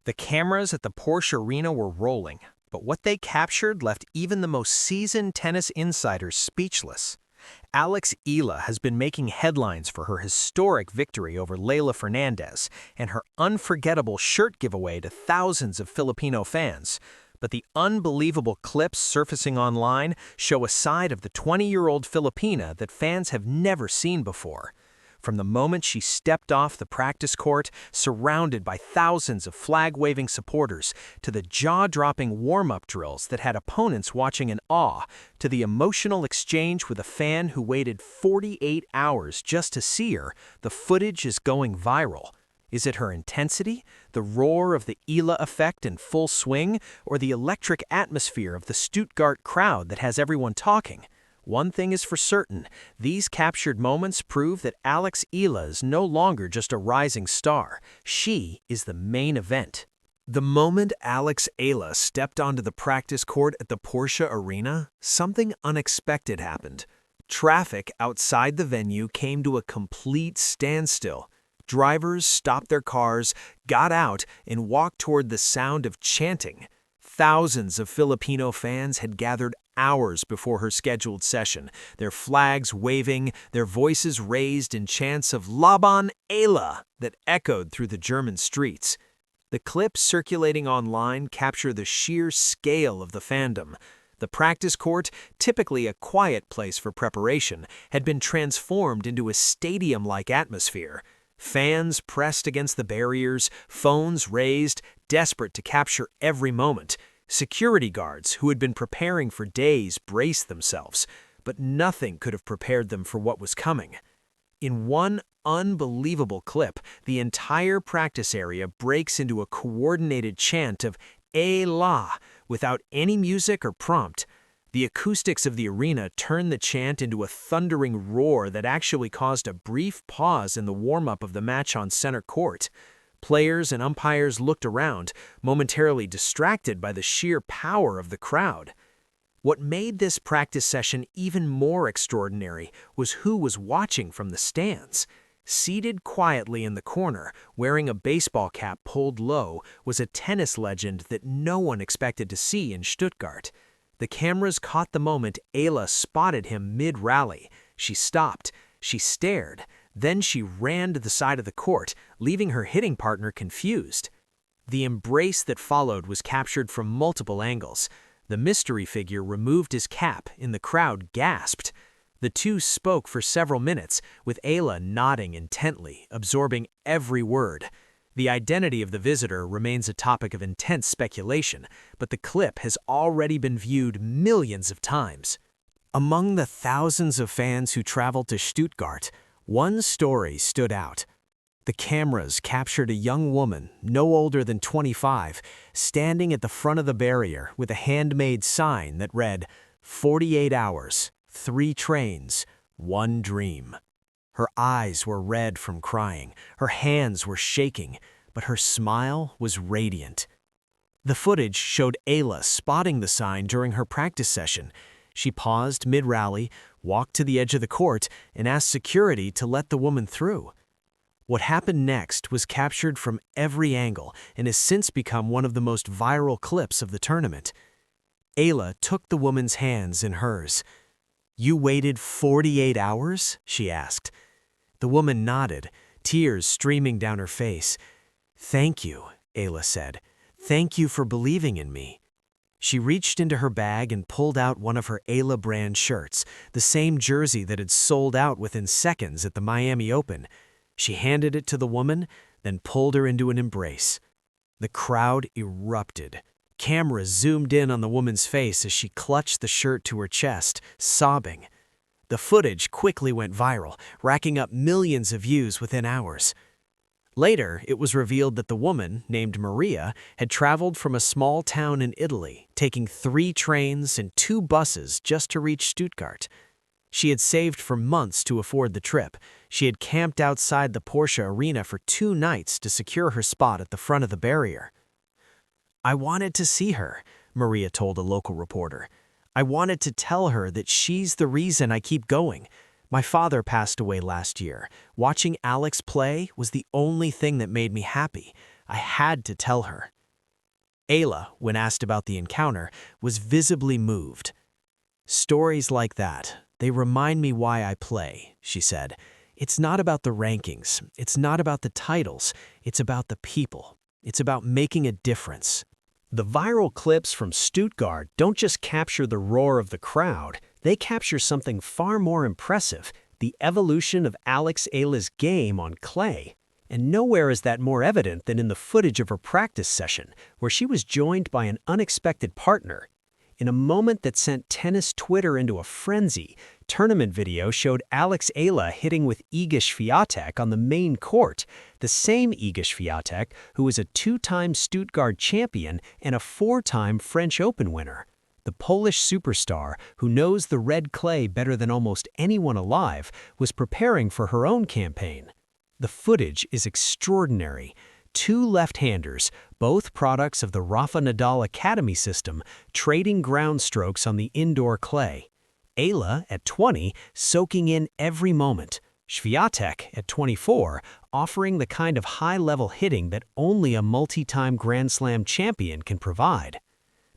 The cameras at the Porsche Arena were rolling, but what they captured left even the most seasoned tennis insiders speechless. Alex Eala has been making headlines for her historic victory over Leylah Fernandez and her unforgettable shirt giveaway to thousands of Filipino fans. But the unbelievable clips surfacing online show a side of the 20-year-old Filipina that fans have never seen before. From the moment she stepped off the practice court, surrounded by thousands of flag-waving supporters, to the jaw-dropping warm-up drills that had opponents watching in awe, to the emotional exchange with a fan who waited 48 hours just to see her, the footage is going viral. Is it her intensity, the roar of the Eala Effect in full swing, or the electric atmosphere of the Stuttgart crowd that has everyone talking? One thing is for certain, these captured moments prove that Alex Eala is no longer just a rising star. She is the main event. The moment Alex Eala stepped onto the practice court at the Porsche Arena, something unexpected happened. Traffic outside the venue came to a complete standstill. Drivers stopped their cars, got out, and walked toward the sound of chanting. Thousands of Filipino fans had gathered hours before her scheduled session, their flags waving, their voices raised in chants of "Laban Eala" that echoed through the German streets. The clips circulating online capture the sheer scale of the fandom. The practice court, typically a quiet place for preparation, had been transformed into a stadium-like atmosphere. Fans pressed against the barriers, phones raised, desperate to capture every moment. Security guards, who had been preparing for days, braced themselves, but nothing could have prepared them for what was coming. In one unbelievable clip, the entire practice area breaks into a coordinated chant of "Eala" without any music or prompt. The acoustics of the arena turned the chant into a thundering roar that actually caused a brief pause in the warm-up of the match on center court. Players and umpires looked around, momentarily distracted by the sheer power of the crowd. What made this practice session even more extraordinary was who was watching from the stands. Seated quietly in the corner, wearing a baseball cap pulled low, was a tennis legend that no one expected to see in Stuttgart. The cameras caught the moment Eala spotted him mid-rally. She stopped, she stared, then she ran to the side of the court, leaving her hitting partner confused. The embrace that followed was captured from multiple angles. The mystery figure removed his cap, and the crowd gasped. The two spoke for several minutes, with Eala nodding intently, absorbing every word. The identity of the visitor remains a topic of intense speculation, but the clip has already been viewed millions of times. Among the thousands of fans who traveled to Stuttgart, one story stood out. The cameras captured a young woman, no older than 25, standing at the front of the barrier with a handmade sign that read, "48 hours, 3 trains, 1 dream." Her eyes were red from crying, her hands were shaking, but her smile was radiant. The footage showed Eala spotting the sign during her practice session. She paused mid-rally, walked to the edge of the court, and asked security to let the woman through. What happened next was captured from every angle and has since become one of the most viral clips of the tournament. Eala took the woman's hands in hers. "You waited 48 hours?" she asked. The woman nodded, tears streaming down her face. "Thank you," Eala said. "Thank you for believing in me." She reached into her bag and pulled out one of her Eala brand shirts, the same jersey that had sold out within seconds at the Miami Open. She handed it to the woman, then pulled her into an embrace. The crowd erupted. Cameras zoomed in on the woman's face as she clutched the shirt to her chest, sobbing. The footage quickly went viral, racking up millions of views within hours. Later, it was revealed that the woman, named Maria, had traveled from a small town in Italy, taking 3 trains and 2 buses just to reach Stuttgart. She had saved for months to afford the trip. She had camped outside the Porsche Arena for 2 nights to secure her spot at the front of the barrier. "I wanted to see her," Maria told a local reporter. "I wanted to tell her that she's the reason I keep going. My father passed away last year. Watching Alex play was the only thing that made me happy. I had to tell her. Eala, when asked about the encounter, was visibly moved. "Stories like that, they remind me why I play," she said. "It's not about the rankings. It's not about the titles. It's about the people. It's about making a difference." The viral clips from Stuttgart don't just capture the roar of the crowd, they capture something far more impressive, the evolution of Alex Eala's game on clay. And nowhere is that more evident than in the footage of her practice session, where she was joined by an unexpected partner. In a moment that sent tennis Twitter into a frenzy, tournament video showed Alex Eala hitting with Iga Swiatek on the main court, the same Iga Swiatek who is a two-time Stuttgart champion and a four-time French Open winner. The Polish superstar, who knows the red clay better than almost anyone alive, was preparing for her own campaign. The footage is extraordinary. Two left-handers, both products of the Rafa Nadal Academy system, trading ground strokes on the indoor clay. Eala, at 20, soaking in every moment. Swiatek, at 24, offering the kind of high-level hitting that only a multi-time Grand Slam champion can provide.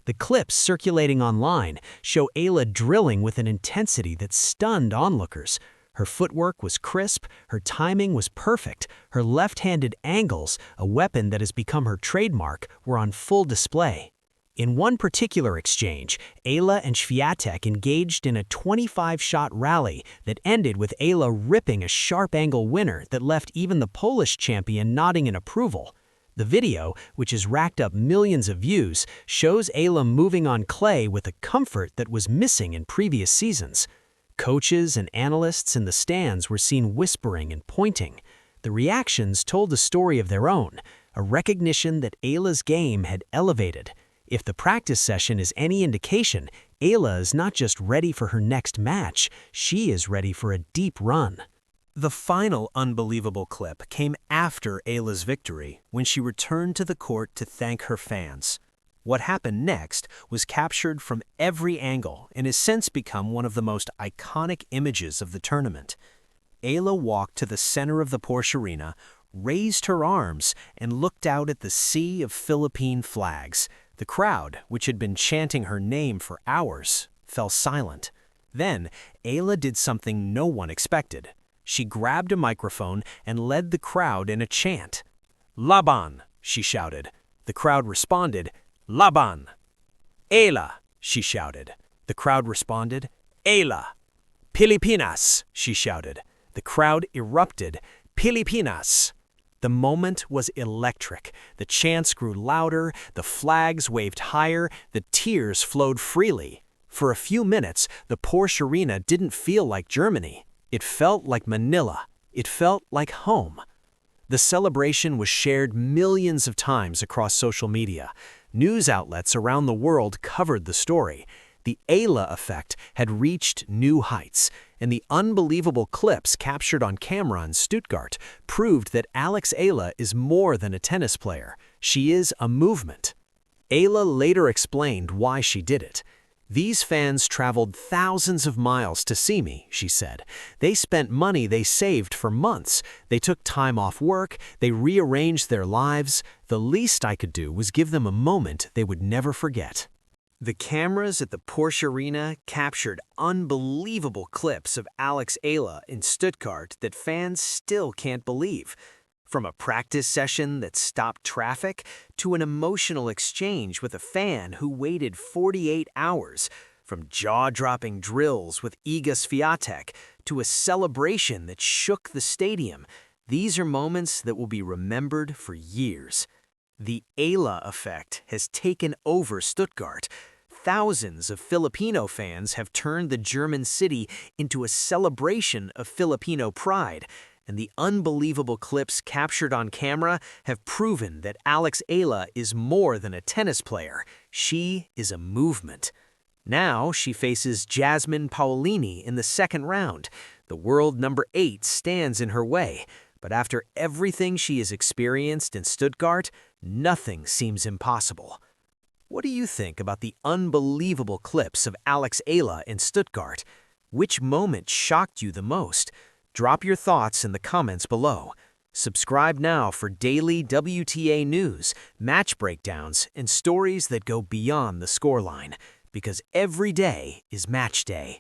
The clips circulating online show Eala drilling with an intensity that stunned onlookers. Her footwork was crisp, her timing was perfect, her left-handed angles, a weapon that has become her trademark, were on full display. In one particular exchange, Eala and Swiatek engaged in a 25-shot rally that ended with Eala ripping a sharp-angle winner that left even the Polish champion nodding in approval. The video, which has racked up millions of views, shows Eala moving on clay with a comfort that was missing in previous seasons. Coaches and analysts in the stands were seen whispering and pointing. The reactions told a story of their own, a recognition that Eala's game had elevated. If the practice session is any indication, Eala is not just ready for her next match, she is ready for a deep run. The final unbelievable clip came after Eala's victory, when she returned to the court to thank her fans. What happened next was captured from every angle and has since become one of the most iconic images of the tournament. Eala walked to the center of the Porsche Arena, raised her arms, and looked out at the sea of Philippine flags. The crowd, which had been chanting her name for hours, fell silent. Then, Eala did something no one expected. She grabbed a microphone and led the crowd in a chant. "Laban," she shouted. The crowd responded, "Laban." "Eala," she shouted. The crowd responded, "Eala." "Pilipinas," she shouted. The crowd erupted, "Pilipinas." The moment was electric. The chants grew louder, the flags waved higher, the tears flowed freely. For a few minutes, the Porsche Arena didn't feel like Germany. It felt like Manila. It felt like home. The celebration was shared millions of times across social media. News outlets around the world covered the story. The Eala Effect had reached new heights, and the unbelievable clips captured on camera in Stuttgart proved that Alex Eala is more than a tennis player. She is a movement. Eala later explained why she did it. "These fans traveled thousands of miles to see me," she said. "They spent money they saved for months. They took time off work. They rearranged their lives. The least I could do was give them a moment they would never forget." The cameras at the Porsche Arena captured unbelievable clips of Alex Eala in Stuttgart that fans still can't believe. From a practice session that stopped traffic to an emotional exchange with a fan who waited 48 hours, from jaw-dropping drills with Iga Swiatek to a celebration that shook the stadium, these are moments that will be remembered for years. The Eala Effect has taken over Stuttgart. Thousands of Filipino fans have turned the German city into a celebration of Filipino pride, and the unbelievable clips captured on camera have proven that Alex Eala is more than a tennis player. She is a movement. Now she faces Jasmine Paolini in the second round. The world number 8 stands in her way, but after everything she has experienced in Stuttgart, nothing seems impossible. What do you think about the unbelievable clips of Alex Eala in Stuttgart? Which moment shocked you the most? Drop your thoughts in the comments below. Subscribe now for daily WTA news, match breakdowns, and stories that go beyond the scoreline, because every day is match day.